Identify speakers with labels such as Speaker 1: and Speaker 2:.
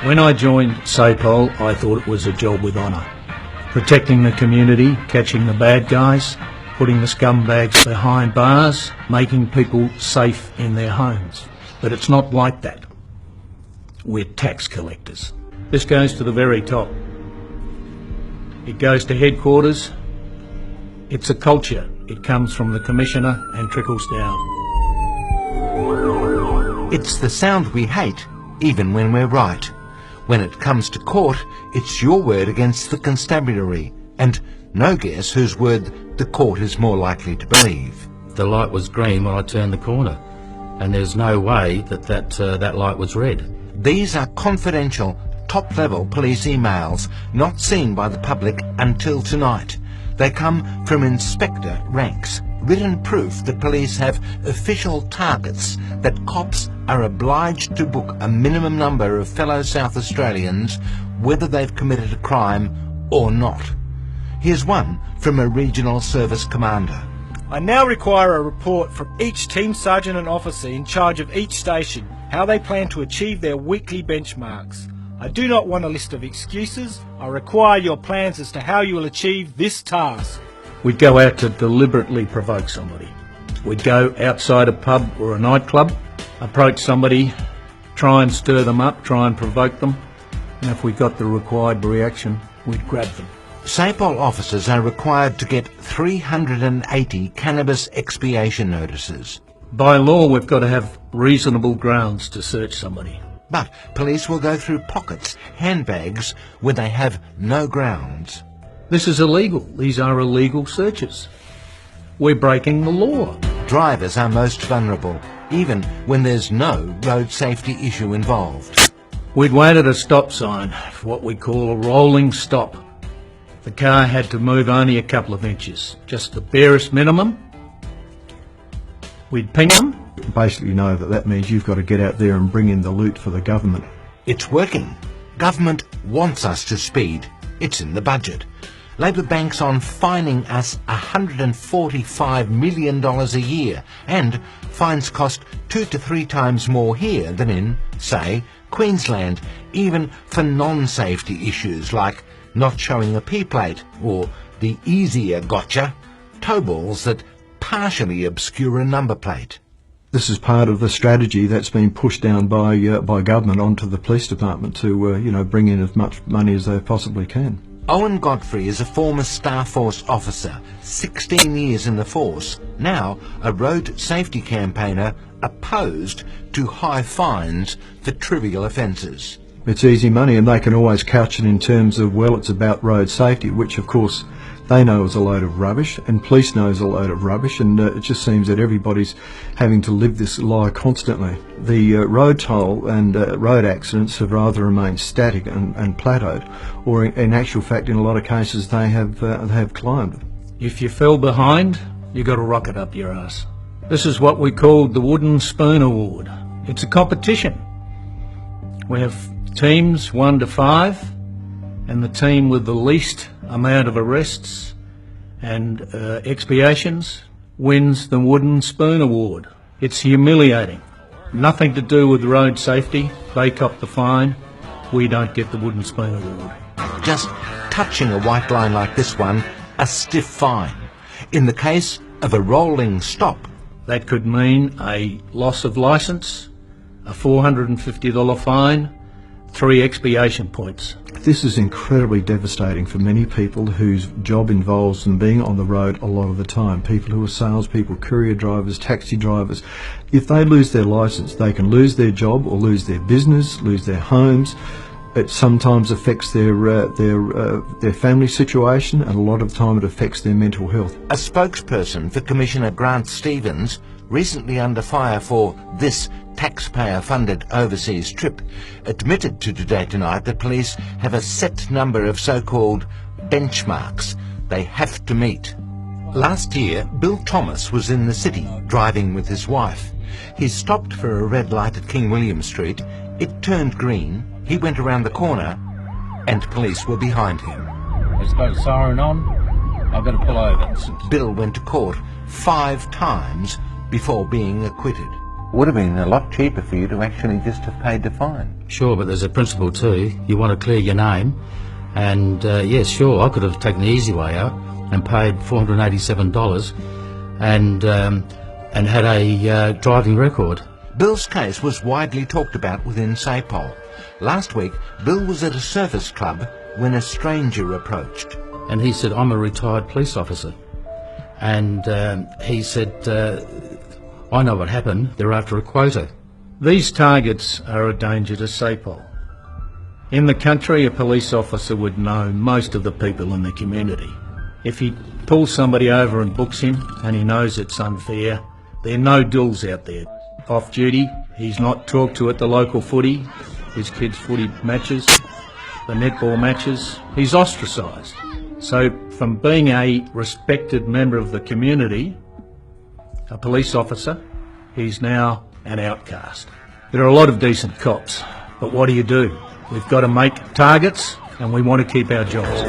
Speaker 1: When I joined SAPOL, I thought it was a job with honour. Protecting the community, catching the bad guys, putting the scumbags behind bars, making people safe in their homes. But it's not like that. We're tax collectors. This goes to the very top. It goes to headquarters. It's a culture. It comes from the Commissioner and trickles down.
Speaker 2: It's the sound we hate, even when we're right. When it comes to court, it's your word against the constabulary, and no guess whose word the court is more likely to believe.
Speaker 3: The light was green when I turned the corner, and there's no way that light was red.
Speaker 2: These are confidential, top-level police emails, not seen by the public until tonight. They come from inspector ranks, written proof that police have official targets, that cops are obliged to book a minimum number of fellow South Australians, whether they've committed a crime or not. Here's one from a regional service commander.
Speaker 4: I now require a report from each team sergeant and officer in charge of each station, how they plan to achieve their weekly benchmarks. I do not want a list of excuses. I require your plans as to how you will achieve this task.
Speaker 1: We'd go out to deliberately provoke somebody. We'd go outside a pub or a nightclub, approach somebody, try and stir them up, try and provoke them, and if we got the required reaction, we'd grab them.
Speaker 2: SAPOL officers are required to get 380 cannabis expiation notices.
Speaker 1: By law, we've got to have reasonable grounds to search somebody.
Speaker 2: But police will go through pockets, handbags, when they have no grounds.
Speaker 1: This is illegal. These are illegal searches. We're breaking the law.
Speaker 2: Drivers are most vulnerable, even when there's no road safety issue involved.
Speaker 1: We'd wait at a stop sign, what we call a rolling stop. The car had to move only a couple of inches, just the barest minimum. We'd ping them.
Speaker 5: Basically know that means you've got to get out there and bring in the loot for the government.
Speaker 2: It's working. Government wants us to speed. It's in the budget. Labor banks on fining us $145 million a year, and fines cost 2 to 3 times more here than in, say, Queensland, even for non-safety issues like not showing a P-plate or the easier gotcha, tow balls that partially obscure a number plate.
Speaker 5: This is part of the strategy that's been pushed down by government onto the police department to bring in as much money as they possibly can.
Speaker 2: Owen Godfrey is a former Staff Force officer, 16 years in the force, now a road safety campaigner opposed to high fines for trivial offences.
Speaker 5: It's easy money, and they can always couch it in terms of, well, it's about road safety, which of course they know is a load of rubbish, and police knows a load of rubbish, and it just seems that everybody's having to live this lie constantly. The road toll and road accidents have rather remained static and plateaued, or in actual fact, in a lot of cases, they have climbed.
Speaker 1: If you fell behind, you got a rocket up your ass. This is what we called the Wooden Spoon Award. It's a competition. We have teams 1 to 5, and the team with the least amount of arrests and expiations wins the Wooden Spoon Award. It's humiliating. Nothing to do with road safety. They cop the fine. We don't get the Wooden Spoon Award.
Speaker 2: Just touching a white line like this one, a stiff fine. In the case of a rolling stop,
Speaker 1: that could mean a loss of licence, a $450 fine, 3 expiation points.
Speaker 5: This is incredibly devastating for many people whose job involves them being on the road a lot of the time. People who are salespeople, courier drivers, taxi drivers. If they lose their licence, they can lose their job or lose their business, lose their homes. It sometimes affects their family situation, and a lot of the time it affects their mental health.
Speaker 2: A spokesperson for Commissioner Grant Stevens, recently under fire for this taxpayer-funded overseas trip, admitted to Today Tonight that police have a set number of so-called benchmarks they have to meet. Last year, Bill Thomas was in the city driving with his wife. He stopped for a red light at King William Street. It turned green. He went around the corner and police were behind him.
Speaker 3: Let's go siren on. I've got to pull over.
Speaker 2: Bill went to court 5 times before being acquitted. Would have been a lot cheaper for you to actually just have paid the fine.
Speaker 3: Sure, but there's a principle too. You want to clear your name, and yes, sure, I could have taken the easy way out and paid $487 and had a driving record.
Speaker 2: Bill's case was widely talked about within SAPOL. Last week, Bill was at a surfers club when a stranger approached.
Speaker 3: And he said, I'm a retired police officer. And he said, I know what happened. They're after a quota.
Speaker 1: These targets are a danger to SAPOL. In the country, a police officer would know most of the people in the community. If he pulls somebody over and books him, and he knows it's unfair, there are no dulls out there. Off duty, he's not talked to at the local footy, his kids' footy matches, the netball matches. He's ostracised. So from being a respected member of the community, a police officer, he's now an outcast. There are a lot of decent cops, but what do? We've got to make targets, and we want to keep our jobs.